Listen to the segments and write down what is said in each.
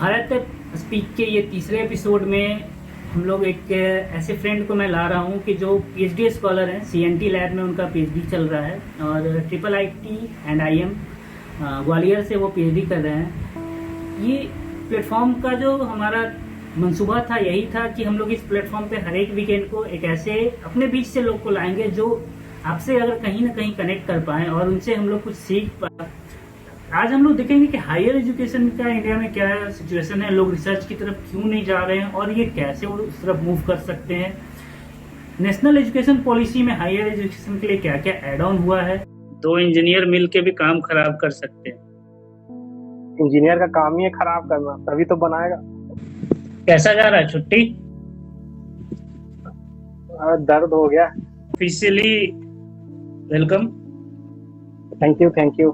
Bharat speak के ये तीसरे एपिसोड में हम लोग एक ऐसे फ्रेंड को मैं ला रहा हूँ कि जो पीएचडी स्कॉलर हैं। सीएनटी लैब में उनका पीएचडी चल रहा है और triple IT and IM Gwalior से वो पीएचडी कर रहे हैं। ये प्लेटफॉर्म का जो हमारा मंसूबा था यही था कि हम लोग इस प्लेटफॉर्म पे हर एक वीकेंड को एक ऐसे अपने बीच से लोग को लाएंगे जो आपसे अगर कहीं ना कहीं कनेक्ट कर पाए और उनसे हम लोग कुछ सीख पाए। आज हम लोग देखेंगे कि हायर एजुकेशन का इंडिया में क्या सिचुएशन है, लोग रिसर्च की तरफ क्यों नहीं जा रहे हैं और ये कैसे वो उस तरफ मूव कर सकते हैं। नेशनल एजुकेशन पॉलिसी में हायर एजुकेशन के लिए क्या क्या एड ऑन हुआ है। दो इंजीनियर मिल के भी काम खराब कर सकते हैं। इंजीनियर का काम ही है खराब करना, तभी तो बनाएगा। कैसा जा रहा है छुट्टी? दर्द हो गया। Officially welcome. Thank you.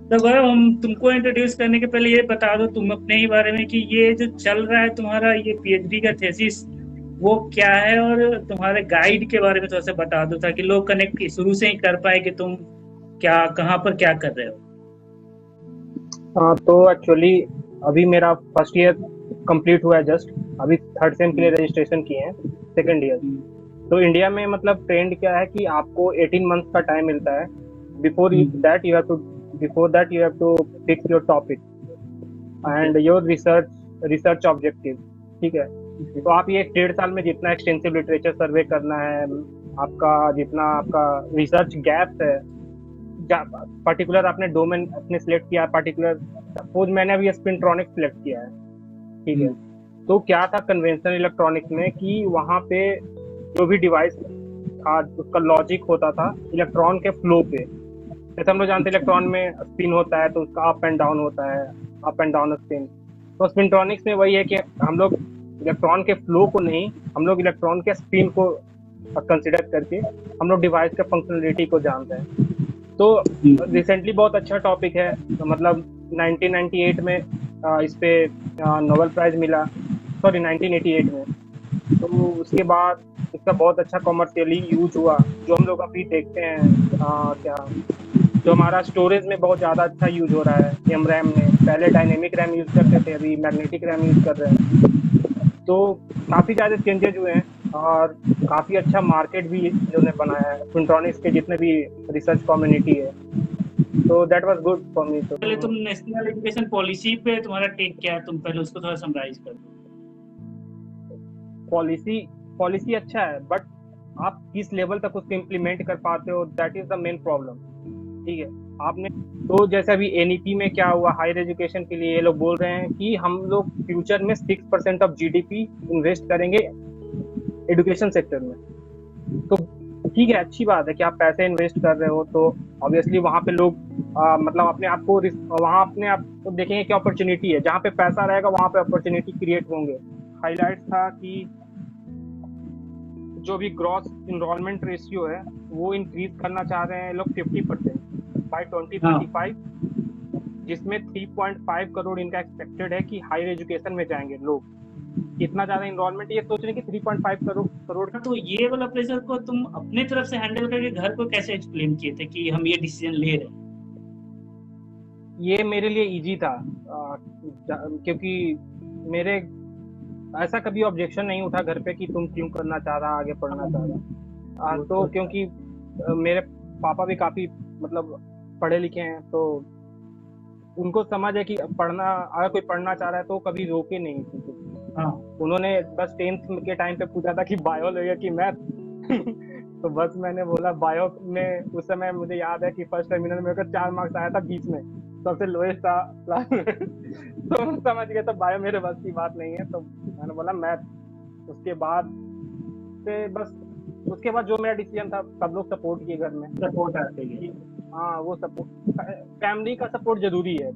तो गौरव, हम तुमको इंट्रोड्यूस करने के पहले ये बता दो तुम अपने ही बारे में कि ये जो चल रहा है तुम्हारा ये पीएचडी का थीसिस वो क्या है, और तुम्हारे गाइड के बारे में थोड़ा सा बता दो ताकि लोग कनेक्ट शुरू से ही कर पाए कि तुम क्या कहाँ पर क्या कर रहे हो। तो एक्चुअली अभी मेरा फर्स्ट ईयर कंप्लीट हुआ है जस्ट। अभी थर्ड सेम के लिए रजिस्ट्रेशन किए हैं, सेकंड ईयर। तो इंडिया में मतलब ट्रेंड क्या है कि आपको 18 मंथ्स का टाइम मिलता है। Before that you have to fix your topic and your research objective. ठीक है, तो आप ये 1.5 साल में जितना एक्सटेंसिव लिटरेचर सर्वे करना है, आपका रिसर्च गैप्स है, पर्टिकुलर आपने डोमेन अपने सिलेक्ट किया, पर्टिकुलर सपोज मैंने अभी स्पिंट्रॉनिक्स सिलेक्ट किया है। ठीक है, तो क्या था कन्वेंशनल इलेक्ट्रॉनिक्स में कि वहाँ पे जो भी डिवाइस था उसका लॉजिक होता था इलेक्ट्रॉन के फ्लो पे। जैसे हम लोग जानते हैं इलेक्ट्रॉन में स्पिन होता है तो उसका अप एंड डाउन होता है, अप एंड डाउन स्पिन। तो स्पिंट्रॉनिक्स में वही है कि हम लोग इलेक्ट्रॉन के फ्लो को नहीं, हम लोग इलेक्ट्रॉन के स्पिन को कंसिडर करके हम लोग डिवाइस के फंक्शनलिटी को जानते हैं। तो रिसेंटली बहुत अच्छा टॉपिक है, तो मतलब 1998 में इस पे नोबेल प्राइज मिला, 1988 में। तो उसके बाद इसका बहुत अच्छा कॉमर्शियली यूज हुआ, जो हम लोग अभी देखते हैं जो हमारा स्टोरेज में बहुत ज़्यादा अच्छा यूज हो रहा है एम रैम में। पहले डायनेमिक रैम यूज करते थे, अभी मैग्नेटिक रैम यूज कर रहे हैं। तो काफ़ी ज़्यादा चेंजेज हुए हैं और काफ़ी अच्छा मार्केट भी इन्होंने बनाया है स्पिंट्रॉनिक्स के जितने भी रिसर्च कम्युनिटी है। तो that was good for me. तो पहले तुम नेशनल एजुकेशन पॉलिसी पे तुम्हारा टेक क्या है, तुम पहले उसको थोड़ा समराइज कर दो। पॉलिसी अच्छा है, बट आप किस लेवल तक उसको इम्प्लीमेंट कर पाते हो, that is the main problem. ठीक है, आपने तो जैसे अभी एनईपी में क्या हुआ, हायर एजुकेशन के लिए ये लोग बोल रहे हैं कि हम लोग फ्यूचर में 6% ऑफ जीडीपी इन्वेस्ट करेंगे एजुकेशन सेक्टर में। तो ठीक है, अच्छी बात है कि आप पैसे इन्वेस्ट कर रहे हो, तो ऑब्वियसली वहाँ पे लोग मतलब अपने आप को देखेंगे कि अपॉर्चुनिटी है, जहाँ पे पैसा रहेगा वहाँ पे अपॉर्चुनिटी क्रिएट होंगे। हाईलाइट था कि जो भी ग्रॉस इनरोलमेंट रेशियो है वो इंक्रीज करना चाह रहे हैं लोग 50% बाय 2025, जिसमें 3.5 करोड़ इनका एक्सपेक्टेड है कि हायर एजुकेशन में जाएंगे लोग। इतना ज्यादा इनरोलमेंट, ये सोच रहे हैं कि 3.5 करोड़। तो ये वाला प्रेशर को तुम अपने तरफ से हैंडल करके घर को कैसे एक्सप्लेन किए थे कि हम ये डिसीजन ले रहे हैं? ये मेरे लिए इजी था, क्योंकि मेरे ऐसा कभी ऑब्जेक्शन नहीं उठा घर पे कि तुम क्यों करना चाह रहा, आगे पढ़ना चाह रहा। तो क्योंकि मेरे पापा भी काफी मतलब पढ़े लिखे हैं, तो उनको समझ है कि पढ़ना, अगर कोई पढ़ना चाह रहा है तो कभी रोके नहीं थे। उन्होंने बस 10th के टाइम पे पूछा था कि बायो लोगे कि मैथ तो बस मैंने बोला बायो में। उस समय मुझे याद है कि फर्स्ट टर्मिनल में 4 मार्क्स आया था 20 में, सबसे लोएस्ट था क्लास में तो समझ गए तो बायो मेरे बस की बात नहीं है, तो मैंने बोला मैथ। उसके बाद जो मेरा डिसीजन था सब लोग सपोर्ट किए घर में। सपोर्ट आते हैं। हाँ, वो सपोर्ट, फैमिली का सपोर्ट जरूरी है।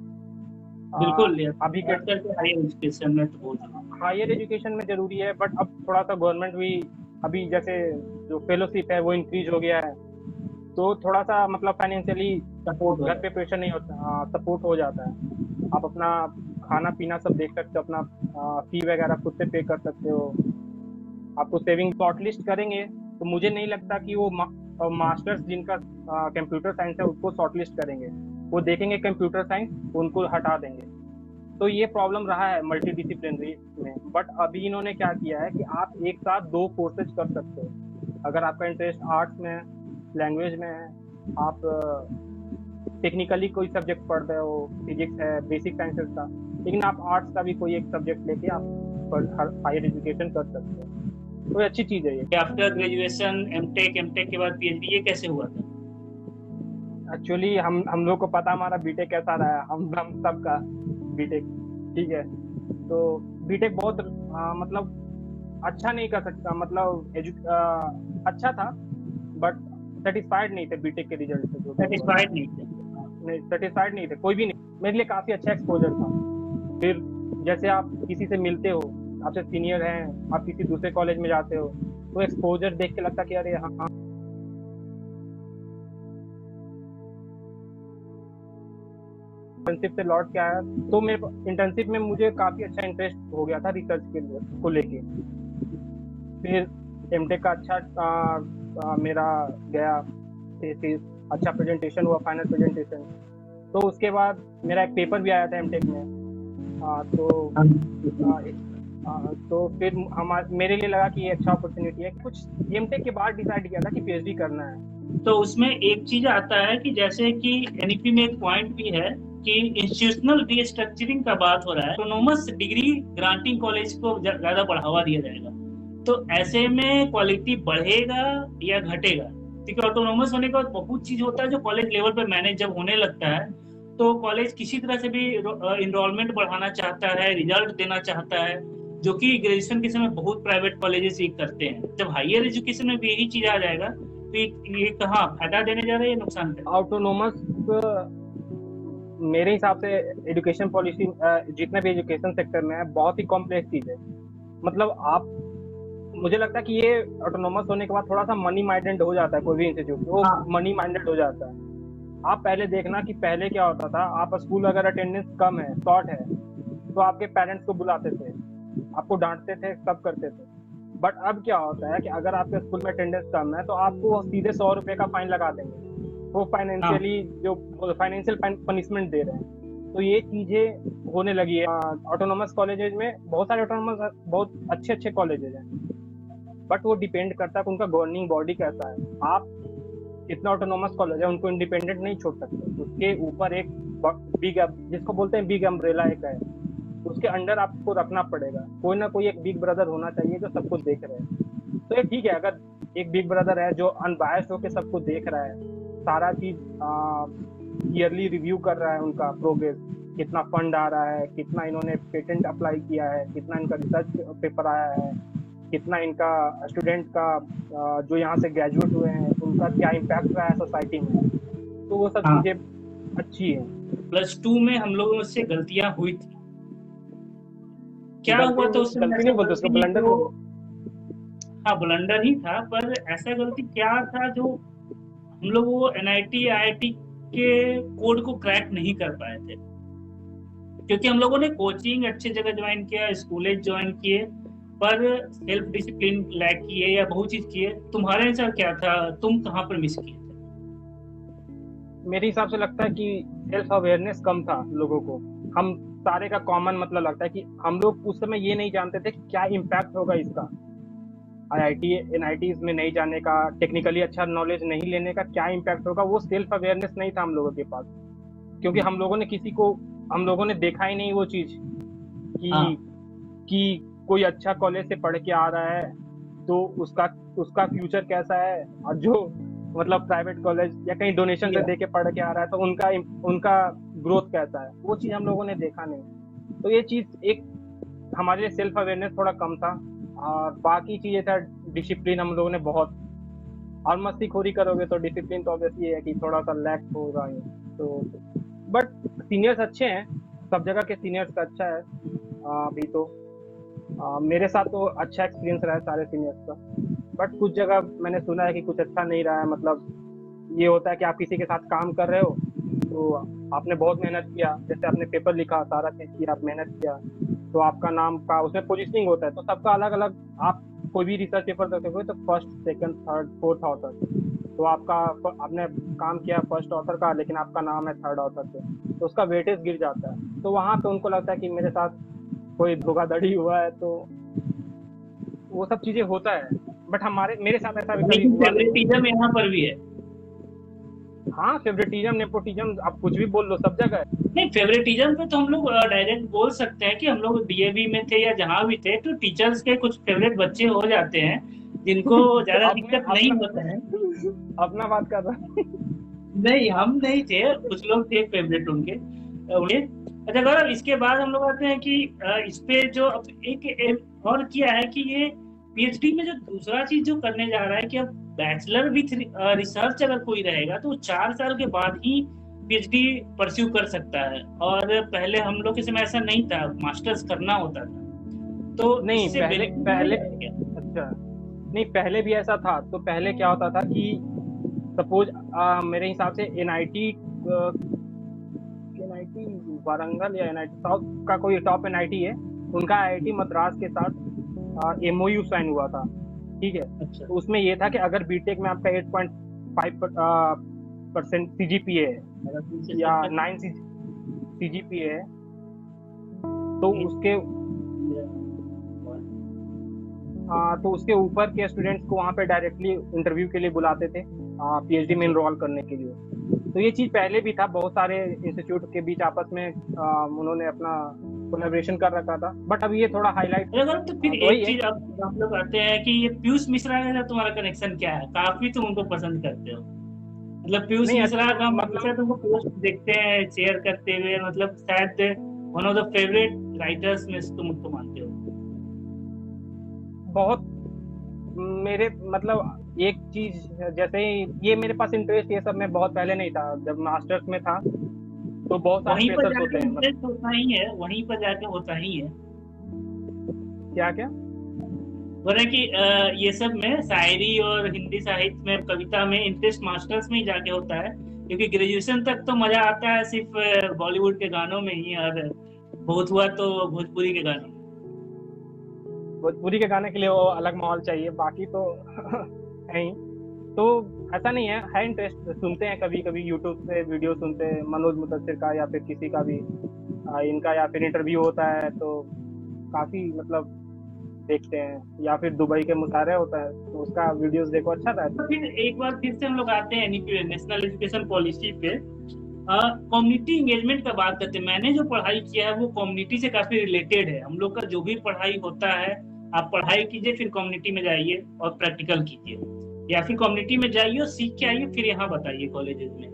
बिल्कुल, अभी के हायर एजुकेशन में तो बहुत हायर एजुकेशन में जरूरी है, बट अब थोड़ा सा गवर्नमेंट भी अभी जैसे जो फेलोशिप है वो इंक्रीज हो गया है, तो थोड़ा सा मतलब फाइनेंशियली सपोर्ट घर पे प्रेशर नहीं होता, सपोर्ट हो जाता है। आप अपना खाना पीना सब देख सकते हो, अपना फी वगैरह खुद से पे कर सकते हो। आपको सेविंग शॉर्टलिस्ट करेंगे तो मुझे नहीं लगता कि वो मास्टर्स जिनका कंप्यूटर साइंस है उसको शॉर्टलिस्ट करेंगे। वो देखेंगे कंप्यूटर साइंस, उनको हटा देंगे। तो ये प्रॉब्लम रहा है मल्टी डिसिप्लिनरी में। बट अभी इन्होंने क्या किया है कि आप एक साथ 2 कोर्सेज कर सकते हो। अगर आपका इंटरेस्ट आर्ट्स में है, लैंग्वेज में है, आप टेक्निकली कोई सब्जेक्ट पढ़ रहे हो, फिजिक्स है, बेसिक साइंसेस का, लेकिन आप आर्ट्स का भी कोई एक सब्जेक्ट लेके आप हायर एजुकेशन कर सकते हो। तो अच्छी चीज़ है ये। आफ्टर ग्रेजुएशन एमटेक के बाद पीएचडी, ये कैसे हुआ था? एक्चुअली हम लोग को पता हमारा बीटेक कैसा रहा है, हम सबका बीटेक, ठीक है। तो बीटेक बहुत मतलब अच्छा नहीं कर सकता, मतलब अच्छा था बट सेटिस्फाइड नहीं थे बीटेक के रिजल्ट से। जो सेटिस्फाइड नहीं थे? नहीं, सेटिस्फाइड नहीं थे, कोई भी नहीं। मेरे लिए काफी अच्छा एक्सपोजर था। फिर जैसे आप किसी से मिलते हो, आपसे सीनियर हैं, आप किसी दूसरे कॉलेज में जाते हो, तो एक्सपोजर देख के लगता कि अरे हाँ, इंटर्नशिप से लौट के आया तो मेरे इंटर्नशिप में मुझे काफी अच्छा इंटरेस्ट हो गया था रिसर्च के को लेके। फिर एमटेक का अच्छा मेरा गया, थीसिस अच्छा प्रेजेंटेशन हुआ, फाइनल प्रेजेंटेशन। तो उसके बाद मेरा एक पेपर भी आया था एमटेक में। तो फिर मेरे लिए लगा कि ये अच्छा अपॉर्चुनिटी है। कुछ एमटेक के बाद डिसाइड किया था कि पीएचडी करना है। तो उसमें एक चीज आता है कि जैसे कि एनईपी में एक पॉइंट भी है कि इंस्टीट्यूशनल रीस्ट्रक्चरिंग का बात हो रहा है, ऑटोनोमस डिग्री ग्रांटिंग कॉलेज को ज्यादा बढ़ावा दिया जाएगा। तो ऐसे में क्वालिटी बढ़ेगा या घटेगा? क्योंकि ऑटोनोमस होने के बाद बहुत चीज होता है जो कॉलेज लेवल पर मैनेज जब होने लगता है, तो कॉलेज किसी तरह से भी इनरोलमेंट बढ़ाना चाहता है, रिजल्ट देना चाहता है, जो कि ग्रेजुएशन के समय बहुत प्राइवेट कॉलेजेस ये करते हैं। जब हायर एजुकेशन में भी यही चीज आ जाएगा तो ये कहाँ फायदा देने जा रहा है या नुकसान है? ऑटोनोमस मेरे हिसाब से एजुकेशन पॉलिसी जितना भी एजुकेशन सेक्टर में है बहुत ही कॉम्प्लेक्स चीज है। मतलब आप, मुझे लगता है कि ये ऑटोनोमस होने के बाद थोड़ा सा मनी माइंडेड हो जाता है कोई भी इंस्टीट्यूट, वो मनी माइंडेड हो जाता है। आप पहले देखना कि पहले क्या होता था, आप स्कूल अगर अटेंडेंस कम है, शॉर्ट है, तो आपके पेरेंट्स को बुलाते थे, आपको डांटते थे, सब करते थे। बट अब क्या होता है कि अगर आपके स्कूल में अटेंडेंस कम है तो आपको सीधे 100 रुपए का फाइन लगा देंगे। वो फाइनेंशियली जो फाइनेंशियल पनिशमेंट दे रहे हैं। तो ये चीजें होने लगी है ऑटोनोमस कॉलेजेज में। बहुत सारे ऑटोनोमस बहुत अच्छे अच्छे कॉलेजेज हैं, बट वो डिपेंड करता है कि उनका गवर्निंग बॉडी कैसा है। आप इतना ऑटोनोमस कॉलेज है, उनको इंडिपेंडेंट नहीं छोड़ सकते। उसके ऊपर एक बिग, जिसको बोलते हैं बिग अम्ब्रेला एक है, उसके अंडर आपको रखना पड़ेगा। कोई ना कोई एक बिग ब्रदर होना चाहिए जो सबको देख रहे हैं। तो ये ठीक है अगर एक बिग ब्रदर है जो अनबायस्ड होकर सबको देख रहा है, सारा चीज ईयरली रिव्यू कर रहा है, उनका प्रोग्रेस, कितना फंड आ रहा है, कितना इन्होंने पेटेंट अप्लाई किया है, कितना इनका रिसर्च पेपर आया है, कितना इनका स्टूडेंट का जो यहाँ से ग्रेजुएट हुए हैं उनका क्या इम्पैक्ट रहा है सोसाइटी में। तो वो सब चीजें अच्छी है। +2 में हम लोगों से गलतियां हुई थी, क्या हुआ था उसमें? गलती नहीं बोलते उसको, ब्लंडर। हाँ, ब्लंडर ही था, पर ऐसा गलती क्या था जो हम लोग वो एनआईटी आईआईटी के कोड को क्रैक नहीं कर पाए थे? क्योंकि हम लोगों ने कोचिंग अच्छी जगह ज्वाइन किया, स्कूलेज ज्वाइन किए, पर सेल्फ डिसिप्लिन लैक किए या बहुत चीज किए। तुम्हारे अनुसार क्या था, तुम कहाँ पर मिस किए थे? मेरे हिसाब से लगता है कि सेल्फ अवेयरनेस कम था लोगों को। हम सारे का कॉमन मतलब लगता है कि हम लोग उस समय ये नहीं जानते थे क्या इम्पैक्ट होगा इसका, आईआईटी एनआईटी में नहीं जाने का, टेक्निकली अच्छा नॉलेज नहीं लेने का क्या इम्पैक्ट होगा। वो सेल्फ अवेयरनेस नहीं था हम लोगों के पास, क्योंकि हम लोगों ने देखा ही नहीं वो चीज कि कोई अच्छा कॉलेज से पढ़ के आ रहा है तो उसका फ्यूचर कैसा है, और जो मतलब प्राइवेट कॉलेज या कहीं डोनेशन से दे के पढ़ के आ रहा है तो उनका ग्रोथ कैसा है, वो चीज हम लोगों ने देखा नहीं। तो ये चीज एक हमारे लिए सेल्फ अवेयरनेस थोड़ा कम था। और बाकी चीजें था डिसिप्लिन हम लोगों ने बहुत, और मस्तीखोरी करोगे तो डिसिप्लिन तो ऑब्वियसली है कि थोड़ा सा लैक होगा ही। तो बट सीनियर्स अच्छे हैं, सब जगह के सीनियर्स का अच्छा है। अभी तो मेरे साथ तो अच्छा एक्सपीरियंस रहा है सारे सीनियर्स का। बट कुछ जगह मैंने सुना है कि कुछ अच्छा नहीं रहा है। मतलब ये होता है कि आप किसी के साथ काम कर रहे हो तो आपने बहुत मेहनत किया, जैसे आपने पेपर लिखा, सारा चीज किया, आप मेहनत किया, तो आपका नाम का उसमें पोजीशनिंग होता है। तो सबका अलग अलग, आप कोई भी रिसर्च पेपर देते हो तो first, second, third, fourth author, तो आपने काम किया फर्स्ट ऑथर का, लेकिन आपका नाम है थर्ड ऑथर पे, तो उसका वेटेज गिर जाता है। तो वहाँ पे उनको लगता है कि मेरे साथ कोई धोखाधड़ी हुआ है, तो वो सब चीजें होता है। बट हमारे मेरे साथ ऐसा भी कभी लेकिन हुआ नहीं। फेवरेटिज्म यहाँ पर भी है। हाँ, फेवरेटिज्म नेपोटिज्म आप कुछ भी बोल लो, सब जगह है। नहीं, फेवरेटिज्म पे तो हम लोग डायरेक्ट बोल सकते हैं कि हम लोग डीएवी में थे या जहां भी थे, तो टीचर्स के कुछ फेवरेट बच्चे हो जाते हैं जिनको ज्यादा अपने दिक्कत नहीं अपना होता है। अपना बात कर रहा नहीं, हम नहीं थे, कुछ लोग थे फेवरेट उनके उनके। अच्छा गौरव, इसके बाद हम लोग आते हैं कि इस पे जो अब एक और किया है कि ये पीएचडी में जो दूसरा चीज जो करने जा रहा है कि अब बैचलर विथ रिसर्च अगर कोई रहेगा तो 4 साल के बाद ही पीएचडी परस्यू कर सकता है, और पहले हम लोग के समय ऐसा नहीं था, मास्टर्स करना होता था। तो नहीं, इससे पहले बेनिफिट पहले है क्या? अच्छा, नहीं पहले भी ऐसा था। तो पहले क्या होता था कि सपोज मेरे हिसाब से एनआईटी एनआईटी वारंगल या एनआईटी साउथ का कोई टॉप एनआईटी है, उनका आईआईटी मद्रास के साथ एमओयू साइन हुआ था। ठीक है। अच्छा। तो उसमें ये था कि अगर बीटेक में आपका 8.5% सीजीपीए है या 9 सीजीपीए है, तो उसके तो उसके ऊपर के स्टूडेंट्स को वहाँ पे डायरेक्टली इंटरव्यू के लिए बुलाते थे पीएचडी में एनरोल करने के लिए। तो ये चीज पहले भी था, बहुत सारे इंस्टीट्यूट के बीच आपस में उन्होंने अपना कोलैबोरेशन कर रखा था, बट अब ये थोड़ा हाईलाइट। अगर तो फिर तो वही एक है। चीज अब हम लोग आते हैं कि ये पीयूष मिश्रा के साथ तुम्हारा कनेक्शन क्या है? काफी तुम उनको पसंद करते हो, मतलब पीयूष नहीं मिश्रा का हम हमेशा मतलब तुमको पोस्ट देखते हैं शेयर करते हुए, मतलब शायद one of the favourite writers में से तुम उसको मानते हो। बहुत मेरे मतलब एक चीज, जैसे ही ये मेरे पास इंटरेस्ट ये सब में बहुत पहले नहीं था, जब मास्टर्स में था तो बहुत सारे वहीं पर प्रेशर्स होते जाके हैं इंटरेस्ट होता ही है, वहीं पर जाके होता ही है। क्या क्या। बोल रहे कि ये सब में शायरी और हिंदी साहित्य में कविता में इंटरेस्ट मास्टर्स में ही जाके होता है, क्योंकि ग्रेजुएशन तक तो मजा आता है सिर्फ बॉलीवुड के गानों में ही, और बहुत हुआ तो भोजपुरी के गानों में। भोजपुरी के गाने के लिए वो अलग माहौल चाहिए, बाकी तो है ही। तो ऐसा नहीं है इंटरेस्ट, सुनते हैं कभी कभी यूट्यूब से वीडियो सुनते हैं मनोज मुदस्सिर का या फिर किसी का भी इनका, या फिर इंटरव्यू होता है तो काफी मतलब देखते हैं, या फिर दुबई के मुशायरे होता है तो उसका वीडियोस देखो, अच्छा रहता तो फिर एक बार फिर से हम लोग आते हैं नेशनल एजुकेशन पॉलिसी पे। कम्युनिटी इंगेजमेंट का बात करते हैं। मैंने जो पढ़ाई किया है वो कम्युनिटी से काफी रिलेटेड है। हम लोग का जो भी पढ़ाई होता है, आप पढ़ाई कीजिए, फिर कम्युनिटी में जाइए और प्रैक्टिकल कीजिए, या फिर कम्युनिटी में जाइए और सीख के आइए, फिर यहाँ बताइए कॉलेजेस में।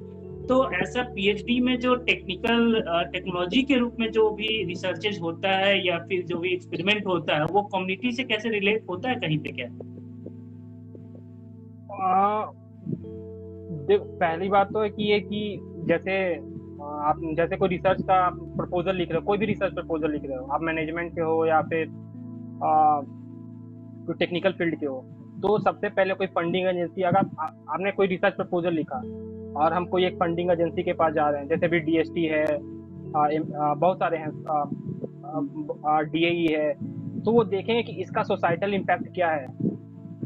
तो ऐसा पीएचडी में जो टेक्नोलॉजी के रूप में जो भी रिसर्चेज होता है या फिर जो भी एक्सपेरिमेंट होता है, वो कम्युनिटी से कैसे रिलेट होता है कहीं पे क्या? है। पहली बात तो है कि ये कि जैसे आप जैसे कोई रिसर्च का प्रपोजल लिख रहे हो, कोई भी रिसर्च प्रपोजल लिख रहे हो, आप मैनेजमेंट के हो या फिर कोई टेक्निकल फील्ड के हो, तो सबसे पहले कोई फंडिंग एजेंसी, अगर आपने कोई रिसर्च प्रपोजल लिखा और हम कोई एक फंडिंग एजेंसी के पास जा रहे हैं, जैसे भी डीएसटी है, बहुत सारे हैं, डीएई है, तो वो देखेंगे कि इसका सोसाइटल इम्पैक्ट क्या है।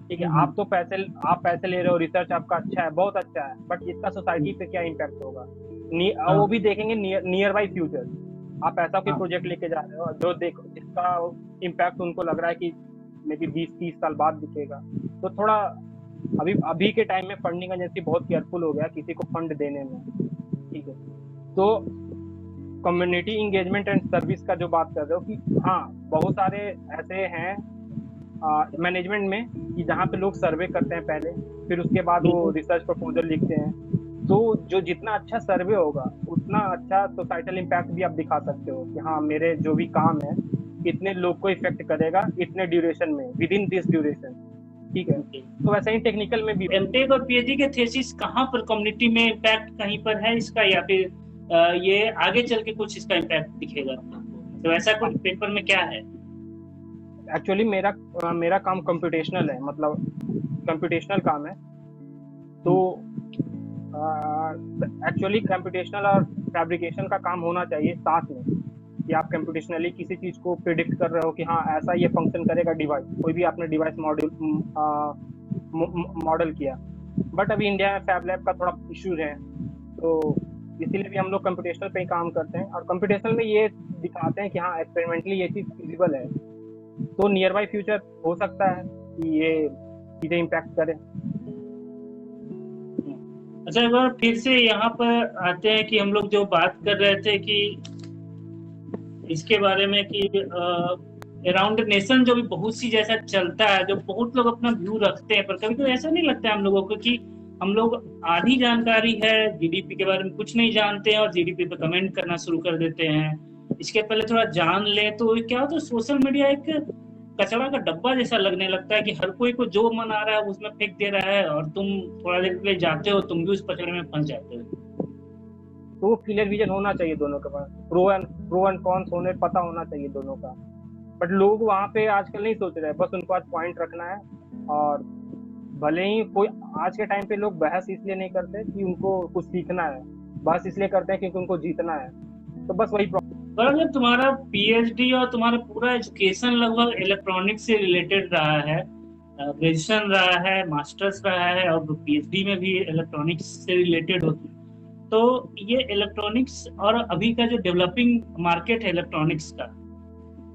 ठीक है, आप पैसे ले रहे हो, रिसर्च आपका अच्छा है, बहुत अच्छा है, बट इसका सोसाइटी पे क्या इम्पैक्ट होगा। वो भी देखेंगे नियर बाई फ्यूचर। आप ऐसा कोई प्रोजेक्ट लेके जा रहे हो जो देखो जिसका इम्पैक्ट उनको लग रहा है कि मे बी 20-30 साल बाद दिखेगा, तो थोड़ा अभी के टाइम में फंडिंग एजेंसी बहुत केयरफुल हो गया किसी को फंड देने में। ठीक है, तो कम्युनिटी इंगेजमेंट एंड सर्विस का जो बात कर रहे हो कि हाँ, बहुत सारे ऐसे हैं मैनेजमेंट में कि जहाँ पे लोग सर्वे करते हैं पहले, फिर उसके बाद वो रिसर्च प्रपोजल लिखते हैं। तो जो जितना अच्छा सर्वे होगा उतना अच्छा सोसाइटल इम्पैक्ट भी आप दिखा सकते हो कि हाँ, मेरे जो भी काम है कितने लोग को इफेक्ट करेगा इतने ड्यूरेशन में, विद इन दिस ड्यूरेशन। ठीक है, तो वैसे ही टेक्निकल में भी एमटेक और पीएचडी के थीसिस कहाँ पर कम्युनिटी में इम्पैक्ट कहीं पर है इसका, या फिर ये आगे चल के कुछ इसका इम्पैक्ट दिखेगा? तो ऐसा कुछ पेपर में क्या है? एक्चुअली मेरा काम कंप्यूटेशनल है, मतलब कंप्यूटेशनल काम है। तो एक्चुअली कंप्यूटेशनल और फैब्रिकेशन का काम होना चाहिए साथ में, कि आप कंप्यूटेशनली किसी चीज को प्रिडिक्ट कर रहे हो कि हाँ ऐसा ये फंक्शन करेगा डिवाइस, कोई भी आपने डिवाइस मॉडल किया। बट अभी इंडिया में फैब लैब का थोड़ा इशू है, तो इसीलिए भी हम लोग कंप्यूटेशनल पे ही काम करते हैं, और कंप्यूटेशनल में ये दिखाते हैं कि हाँ एक्सपेरिमेंटली ये चीज़ फिजिबल है, तो नियर बाई फ्यूचर हो सकता है कि ये चीज़ें इम्पैक्ट करे। अच्छा, एक बार फिर से यहाँ पर आते हैं कि हम लोग जो बात कर रहे थे कि इसके बारे में कि अराउंड नेशन जो भी बहुत सी जैसा चलता है, जो बहुत लोग अपना व्यू रखते हैं, पर कभी कभी ऐसा नहीं लगता है हम लोगों को कि हम लोग आधी जानकारी है जीडीपी के बारे में कुछ नहीं जानते हैं और जीडीपी पे कमेंट करना शुरू कर देते हैं। इसके पहले थोड़ा जान ले तो क्या होता है, सोशल मीडिया एक कचरा का डब्बा जैसा लगने लगता है कि हर कोई को जो मन आ रहा है उसमें फेंक दे रहा है, और तुम थोड़ा देर के लिए जाते हो, तुम भी उस कचरे में फंस जाते हो। तो क्लियर विजन होना चाहिए दोनों के पास, प्रो एंड कॉन्स होने पता होना चाहिए दोनों का, बट लोग वहाँ पे आजकल नहीं सोच रहे हैं, बस उनको आज पॉइंट रखना है। और भले ही कोई आज के टाइम पे लोग बहस इसलिए नहीं करते कि उनको कुछ सीखना है, बस इसलिए करते हैं क्योंकि उनको जीतना है, तो बस वही पर अगर तुम्हारा पीएचडी और तुम्हारा पूरा एजुकेशन लगभग इलेक्ट्रॉनिक्स से रिलेटेड रहा है, ग्रेजुएशन रहा है, मास्टर्स रहा है और पीएचडी में भी इलेक्ट्रॉनिक्स से रिलेटेड होती है, तो ये इलेक्ट्रॉनिक्स और अभी का जो डेवलपिंग मार्केट है इलेक्ट्रॉनिक्स का,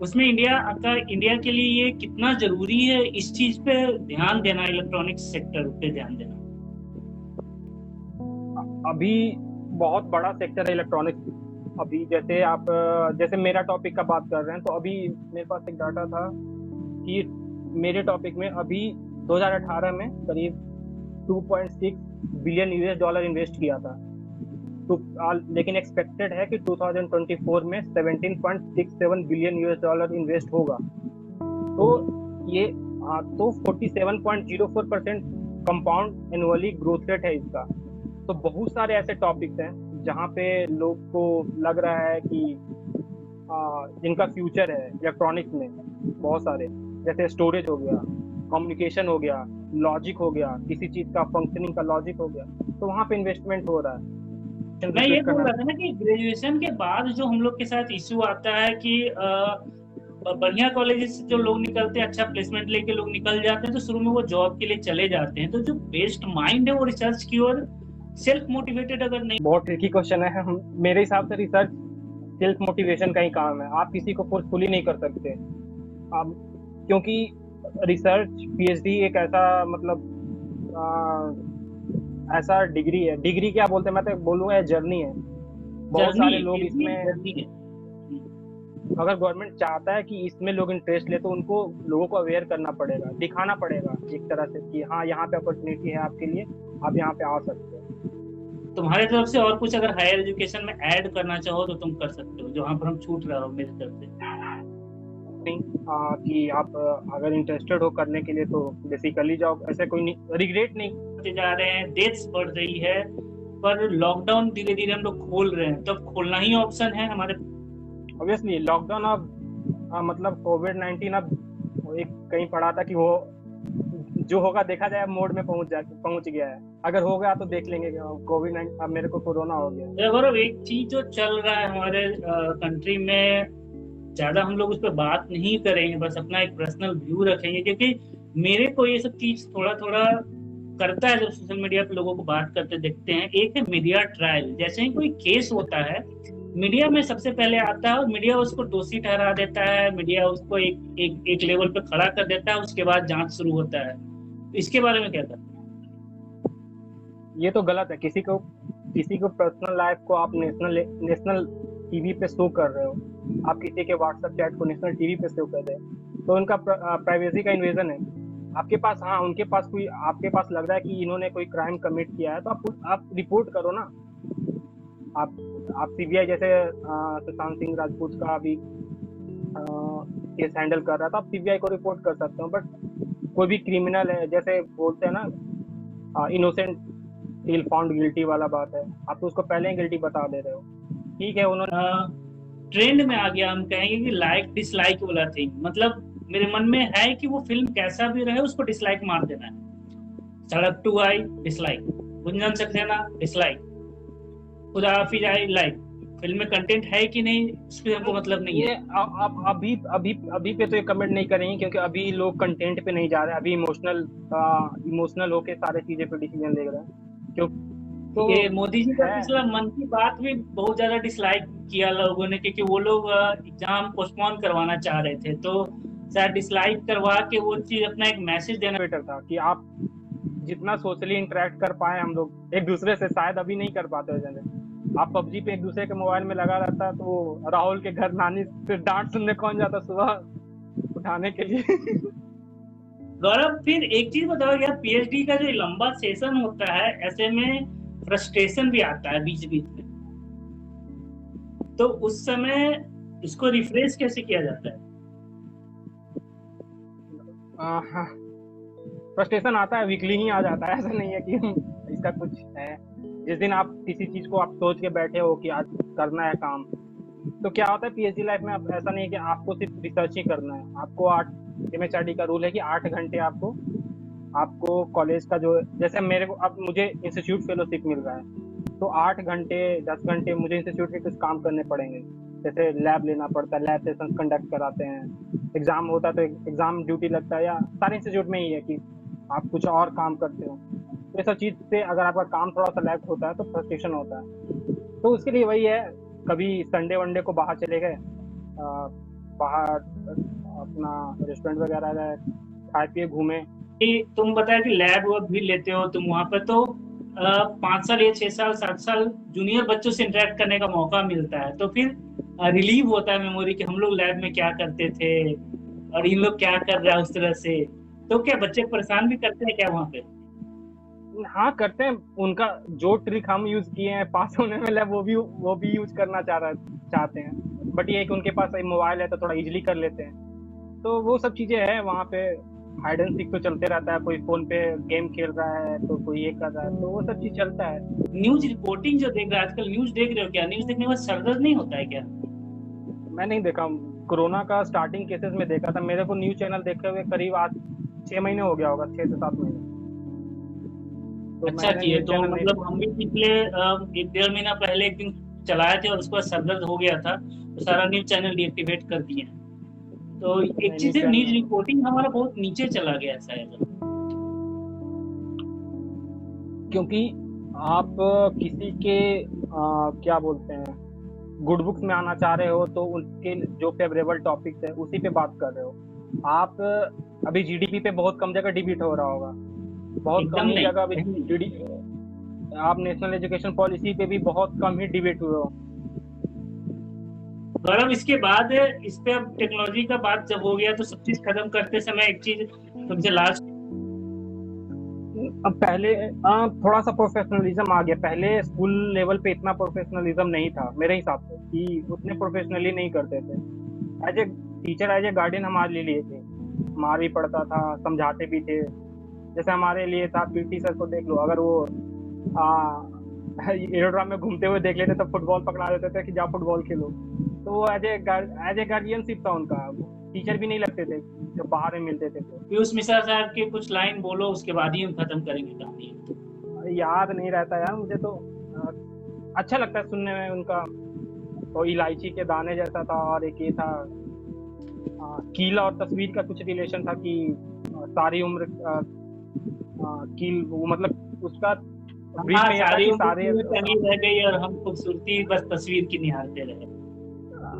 उसमें इंडिया के लिए ये कितना जरूरी है इस चीज पे ध्यान देना, इलेक्ट्रॉनिक्स सेक्टर पे ध्यान देना? अभी बहुत बड़ा सेक्टर है इलेक्ट्रॉनिक्स। अभी जैसे मेरा टॉपिक का बात कर रहे हैं, तो अभी मेरे पास एक डाटा था कि मेरे टॉपिक में अभी 2018 में करीब 2.6 बिलियन यूएस डॉलर इन्वेस्ट किया था, तो लेकिन एक्सपेक्टेड है कि 2024 में 17.67 बिलियन यूएस डॉलर इन्वेस्ट होगा। तो ये तो 47.04% कंपाउंड एनुअली ग्रोथ रेट है इसका। तो बहुत सारे ऐसे टॉपिक्स हैं जहाँ पे लोग को लग रहा है कि जिनका फ्यूचर है इलेक्ट्रॉनिक्स में, बहुत सारे जैसे स्टोरेज हो गया, कम्युनिकेशन हो गया, लॉजिक हो गया, किसी चीज का फंक्शनिंग का लॉजिक हो गया, तो वहाँ पे इन्वेस्टमेंट हो रहा है। मैं ये बोल रहा था ना कि ग्रेजुएशन के बाद जो हम लोग के साथ इश्यू आता है कि बढ़िया कॉलेजेस से जो लोग निकलते हैं, अच्छा प्लेसमेंट लेके लोग निकल जाते हैं, तो शुरू में वो जॉब के लिए चले जाते हैं, तो जो बेस्ट माइंड है वो रिसर्च की ओर सेल्फ मोटिवेटेड अगर नहीं। बहुत ट्रिकी क्वेश्चन है। मेरे हिसाब से रिसर्च सेल्फ मोटिवेशन का ही काम है, आप किसी को फोर्सफुली नहीं कर सकते आप, क्योंकि रिसर्च पीएचडी एक ऐसा मतलब ऐसा डिग्री क्या बोलते हैं, मैं तो बोलूँगा जर्नी है। बहुत सारे लोग इसमें, अगर गवर्नमेंट चाहता है कि इसमें लोग इंटरेस्ट ले तो उनको लोगों को अवेयर करना पड़ेगा, दिखाना पड़ेगा एक तरह से कि हाँ यहाँ पे अपॉर्चुनिटी है आपके लिए, आप यहाँ पे आ सकते हो। तुम्हारे तरफ से और कुछ अगर हायर एजुकेशन में ऐड करना चाहो तो तुम कर सकते हो, जहाँ पर हम छूट रहा हो मेरी तरफ से। कि आप अगर इंटरेस्टेड हो करने के लिए तो बेसिकली जाओ, ऐसे कोई नहीं, रिग्रेट नहीं जा रहे हैं, डेट्स बढ़ रही है, पर लॉकडाउन धीरे धीरे हम लोग खोल रहे हैं, तो अब खोलना ही ऑप्शन है हमारे। ऑब्वियसली लॉकडाउन अब मतलब कोविड-19 अब एक कहीं पढ़ा था कि वो जो होगा देखा जाए मोड में पहुंच गया है, अगर हो गया तो देख लेंगे। कोविड-19 अब मेरे को कोरोना हो गया। गौरव, एक चीज जो चल रहा है हमारे कंट्री में, ज्यादा हम लोग उस पर बात नहीं करेंगे, बस अपना एक पर्सनल व्यू रखेंगे, क्योंकि मेरे को ये सब चीज थोड़ा थोड़ा करता है जब सोशल मीडिया पे लोगों को बात करते देखते हैं। एक है मीडिया ट्रायल, जैसे ही कोई केस होता है मीडिया में सबसे पहले आता है और मीडिया उसको दोषी ठहरा देता है, मीडिया उसको एक लेवल पे खड़ा कर देता है, उसके बाद जांच शुरू होता है। इसके बारे में क्या कहते हैं? ये तो गलत है। किसी को पर्सनल लाइफ को आप नेशनल टीवी पे शो कर रहे हो, आप किसी के व्हाट्सएप चैट को नेशनल टीवी पे शो कर रहे हैं, तो उनका प्राइवेसी का इन्वेजन है। आपके पास उनके पास कोई, आपके पास लग रहा है कि इन्होंने कोई क्राइम कमिट किया है, तो आप रिपोर्ट करो ना। आप सीबीआई जैसे सुशांत सिंह राजपूत का अभी केस हैंडल कर रहा था, आप सीबीआई को रिपोर्ट कर सकते हो। बट कोई भी क्रिमिनल है, जैसे बोलते हैं ना इनोसेंट टिल फाउंड गिल्टी वाला बात है, आप तो उसको पहले ही गिल्टी बता दे रहे हो। ठीक है, उन्होंने ट्रेंड में आ गया, हम कहेंगे कि लाइक डिसलाइक वाला थिंग, मतलब मेरे मन में है कि वो फिल्म कैसा भी रहे उसको डिसलाइक मार देना है। सड़क 2 I dislike, Gunjan Saxena dislike, खुदा हाफिज आई लाइक। फिल्म में कंटेंट है कि नहीं उससे हमको मतलब नहीं है। अभी पे तो ये कमेंट नहीं करेंगे, क्योंकि अभी लोग कंटेंट पे नहीं जा रहे हैं, अभी इमोशनल होके सारे चीजें पे डिसीजन ले रहे हैं। तो ये मोदी जी का है। पिछला मन की बात भी बहुत ज्यादा डिसलाइक किया लोगों ने, क्योंकि वो लोग एग्जाम पोस्टपोन करवाना चाह रहे थे, तो शायद डिसलाइक करवा के वो चीज अपना एक मैसेज देना। बेटर था कि आप जितना सोशली इंटरेक्ट कर पाए हम लोग एक दूसरे से, शायद अभी नहीं कर पाते जैसे आप पबजी पे एक दूसरे के मोबाइल में लगा रहता तो राहुल के घर नानी से डांट सुनने कौन जाता सुबह उठाने के लिए। गौरव, फिर एक चीज बताओ यार, पीएचडी का जो लंबा सेशन होता है, ऐसे में फ्रस्ट्रेशन भी आता है बीच बीच में, तो उस समय इसको रिफ्रेश कैसे किया जाता है? हाँ, फ्रस्ट्रेशन आता है, वीकली ही आ जाता है, ऐसा नहीं है कि इसका कुछ है। जिस दिन आप किसी चीज को आप सोच के बैठे हो कि आज करना है काम, तो क्या होता है पीएचडी लाइफ में, आप ऐसा नहीं है कि आपको सिर्फ रिसर्च ही करना है। आपको 8 एमएचआरडी का रूल है कि 8 घंटे आपको आपको कॉलेज का जो, जैसे मेरे को अब मुझे इंस्टीट्यूट फेलोशिप मिल रहा है, तो 8 घंटे 10 घंटे मुझे इंस्टीट्यूट के कुछ काम करने पड़ेंगे। जैसे लैब लेना पड़ता है, लैब सेशन कंडक्ट कराते हैं, एग्जाम होता है तो एग्जाम ड्यूटी लगता है, या सारे इंस्टीट्यूट में ही है कि आप कुछ और काम करते हो। तो ये सब चीज़ से अगर आपका काम थोड़ा सा लैग होता है तो फ्रस्ट्रेशन होता है। तो उसके लिए वही है, कभी संडे वनडे को बाहर चले गए, बाहर अपना रेस्टोरेंट वगैरह गए, खाए पिए घूमे। कि तुम बताया कि लैब वर्क भी लेते हो तुम वहां पर, तो 5 साल या 6 साल 7 साल जूनियर बच्चों से इंटरेक्ट करने का मौका मिलता है, तो फिर रिलीव होता है मेमोरी कि हम लोग लैब में क्या करते थे और इन लोग क्या कर रहा है उस तरह से। तो क्या बच्चे परेशान भी करते हैं क्या वहां पे? हाँ करते हैं, उनका जो ट्रिक हम यूज किए हैं पास होने में लैब, वो भी यूज करना चाहते हैं। बट ये है कि उनके पास मोबाइल है तो थोड़ा इजीली कर लेते हैं। तो वो सब चीजें हैं वहाँ पे। हाइड एंड सीक तो चलते रहता है, कोई फोन पे गेम खेल रहा है तो कोई ये कर रहा है, तो वो सब चीज चलता है। न्यूज रिपोर्टिंग जो देख रहे हो आजकल, न्यूज देख रहे हो क्या? न्यूज देखने में सर दर्द नहीं होता है क्या? मैं नहीं देखा, कोरोना का स्टार्टिंग केसेस में देखा था। मेरे को न्यूज चैनल देखे हुए करीब आज 6 महीने हो गया होगा, 6 से 7 महीने। तो अच्छा मैंने किए, न्यूज तो चैनल नहीं मतलब हम भी पिछले 1 1.5 महीना पहले एक दिन चलाए थे और उसके बाद सर दर्द हो गया था, तो सारा न्यूज चैनल डीएक्टिवेट कर दिए हैं। तो एक नहीं न्यूज चीज है, न्यूज चैनल, रिपोर्टिंग हमारा बहुत नीचे चला गया शायद। क्योंकि आप किसी के क्या बोलते हैं गुड बुक्स में आना चाह रहे हो तो उनके जो फेवरेबल टॉपिक्स है उसी पे बात कर रहे हो आप। अभी जीडीपी पे बहुत कम जगह डिबेट हो रहा होगा, बहुत एकदम कम ही नहीं, जगह अभी नहीं। जीडी आप नेशनल एजुकेशन पॉलिसी पे भी बहुत कम ही डिबेट हुए हो। गौरव, इसके बाद इस पे अब टेक्नोलॉजी का बात जब हो गया, तो सब चीज खत्म करते समय एक चीज तुमसे लास्ट। अब पहले थोड़ा सा प्रोफेशनलिज्म आ गया। पहले स्कूल लेवल पे इतना प्रोफेशनलिज्म नहीं था मेरे हिसाब से, कि उतने प्रोफेशनली नहीं करते थे। As a teacher, as a guardian हमारे लिए थे, मार भी पड़ता था, समझाते भी थे। जैसे हमारे लिए था, पीटी सर को देख लो, अगर वो एरोड्रम में घूमते हुए देख लेते तो फुटबॉल पकड़ा देते थे कि जाओ फुटबॉल खेलो। तो वो एज ए गार्जियनशिप था उनका। टीचर भी नहीं लगते थे जब बाहर में मिलते थे तो। पीयूष मिश्रा साहब के कुछ लाइन बोलो, उसके बाद ही हम खत्म करेंगे कहानी। याद नहीं रहता यार मुझे तो। अच्छा लगता है सुनने में उनका। वो इलायची के दाने जैसा था, और एक ये था कील और तस्वीर का कुछ रिलेशन था कि सारी उम्र कील, वो मतलब उसका ब्रीफ हाँ, में ये था सारी कि उम्र सारे, की टंगी रह गई और हम खूबसूरती बस तस्वीर की निहारते रहे।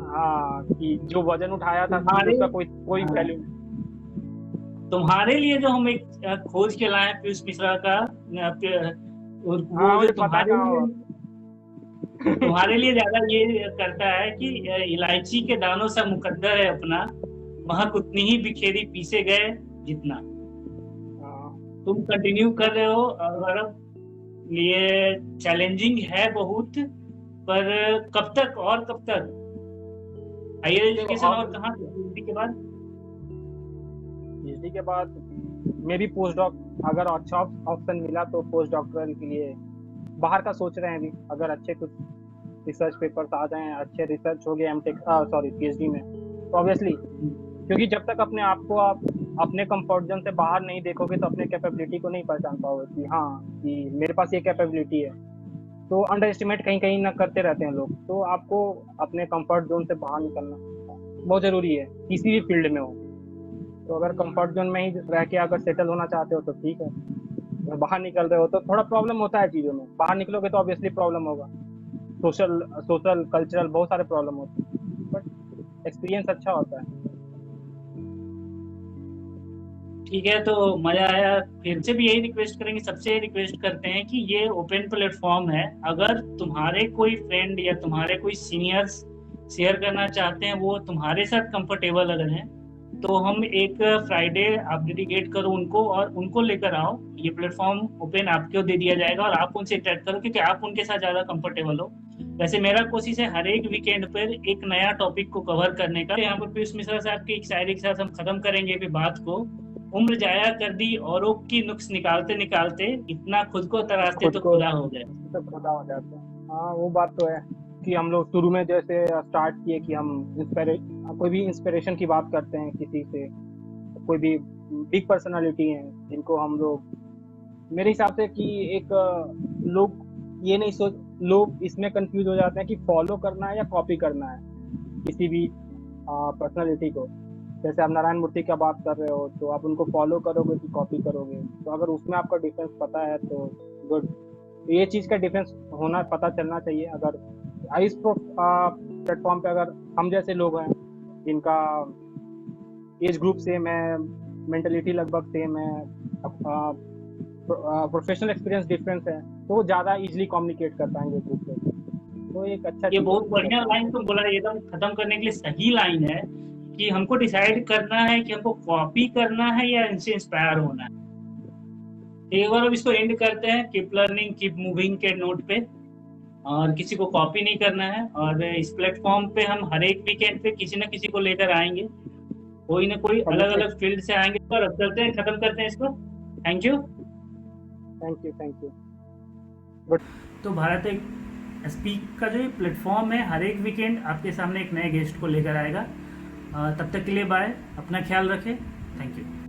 हाँ कि जो वजन उठाया था कील, तुम्हारे उसका कोई कोई हाँ, वैल्यू। तुम्हारे लिए जो हम एक खोज के लाए हैं पीयूष मिश्रा का, हाँ वो जो मुझे पता है कहाँ हुआ। तुम्हारे लिए ज्यादा ये करता है कि इलायची के दानों सा मुकद्दर है अपना, महक उतनी ही बिखेरी पीसे गए जितना। तुम कंटिन्यू कर रहे हो, और ये चैलेंजिंग है बहुत, पर कब तक और कब तक? हायर एजुकेशन और कहाँ से पीएचडी के बाद? पीएचडी के बाद मे भी पोस्ट डॉक, अगर अच्छा ऑप्शन मिला तो पोस्ट डॉक्टरल के लिए बाहर का सोच रहे हैं अभी। अगर अच्छे कुछ रिसर्च पेपर्स आ जाएं, अच्छे रिसर्च हो गए एमटेक सॉरी पीएचडी में, तो ऑब्वियसली, क्योंकि जब तक अपने आप को आप अपने कंफर्ट जोन से बाहर नहीं देखोगे तो अपने कैपेबिलिटी को नहीं पहचान पाओगे कि हाँ कि मेरे पास ये कैपेबिलिटी है। तो अंडर एस्टिमेट कहीं कहीं ना करते रहते हैं लोग। तो आपको अपने कंफर्ट जोन से बाहर निकलना बहुत जरूरी है, किसी भी फील्ड में हो। तो अगर कंफर्ट जोन में ही रह के अगर सेटल होना चाहते हो तो ठीक है। बाहर निकल रहे हो तो थोड़ा प्रॉब्लम होता है चीज़ों में। बाहर निकलोगे तो ऑब्वियसली प्रॉब्लम होगा। सोशल सोशल कल्चरल बहुत सारे प्रॉब्लम होते हैं, बट एक्सपीरियंस अच्छा होता है। ठीक है, तो मजा आया। फिर से भी यही रिक्वेस्ट करेंगे, सबसे रिक्वेस्ट करते हैं कि ये ओपन प्लेटफॉर्म है। अगर तुम्हारे कोई फ्रेंड या तुम्हारे कोई सीनियर्स शेयर करना चाहते हैं, वो तुम्हारे साथ कंफर्टेबल अगर हैं, तो हम एक फ्राइडे आप डेडिकेट करो उनको और उनको लेकर आओ। ये प्लेटफॉर्म ओपन आपको दे दिया जाएगा और आप उनसे इंटरेक्ट करो, क्योंकि आप उनके साथ ज़्यादा कंफर्टेबल हो। वैसे मेरा कोशिश है हर एक वीकेंड पर एक नया टॉपिक को कवर करने का। यहाँ पर पीयूष मिश्रा साहब की एक शायरी के साथ हम खत्म करेंगे अभी बात को। उम्र जाया कर दी औरों की नुक्स निकालते निकालते, इतना खुद को तराशते खुद तो को खुदा हो गए। तो खुदा हो जाते हैं। हाँ, वो बात तो है कि हम लोग शुरू में जैसे स्टार्ट किए कि हम कोई भी इंस्पिरेशन की बात करते हैं किसी से, कोई भी बिग पर्सनालिटी हैं जिनको हम लोग, मेरे हिसाब से कि एक लोग ये नहीं सोच लोग इसमें कंफ्यूज हो जाते हैं कि फॉलो करना है या कॉपी करना है किसी भी पर्सनालिटी को। जैसे आप नारायण मूर्ति का बात कर रहे हो तो आप उनको फॉलो करोगे कि कॉपी करोगे, तो अगर उसमें आपका डिफरेंस पता है तो गुड। ये चीज़ का डिफरेंस होना पता चलना चाहिए। अगर इस प्लेटफॉर्म पे अगर हम जैसे लोग हैं जिनका एज ग्रुप सेम है, मेंटलिटी लगभग सेम है, प्रोफेशनल एक्सपीरियंस डिफरेंस है, तो वो ज़्यादा इजीली कम्युनिकेट कर पाएंगे ग्रुप से। तो एक अच्छा ये चीज़ बहुत बढ़िया लाइन तुम बोला, एकदम खत्म करने के लिए सही लाइन है कि हमको डिसाइड करना है कि हमको कॉपी करना है या इनसे इंस्पायर होना है। एक बार अब इसको एंड करते हैं, कीप लर्निंग कीप मूविंग के नोट पे। और किसी को कॉपी नहीं करना है, और इस प्लेटफॉर्म पे हम हर एक वीकेंड पे किसी न किसी को लेकर आएंगे, कोई ना कोई अलग अलग फील्ड से आएंगे। पर अब चलते हैं, खत्म करते हैं इसको। Thank you. Thank you. तो भारत एक स्पीक का जो ये प्लेटफॉर्म है, हर एक वीकेंड आपके सामने एक नए गेस्ट को लेकर आएगा। तब तक के लिए बाय, अपना ख्याल रखें। Thank you.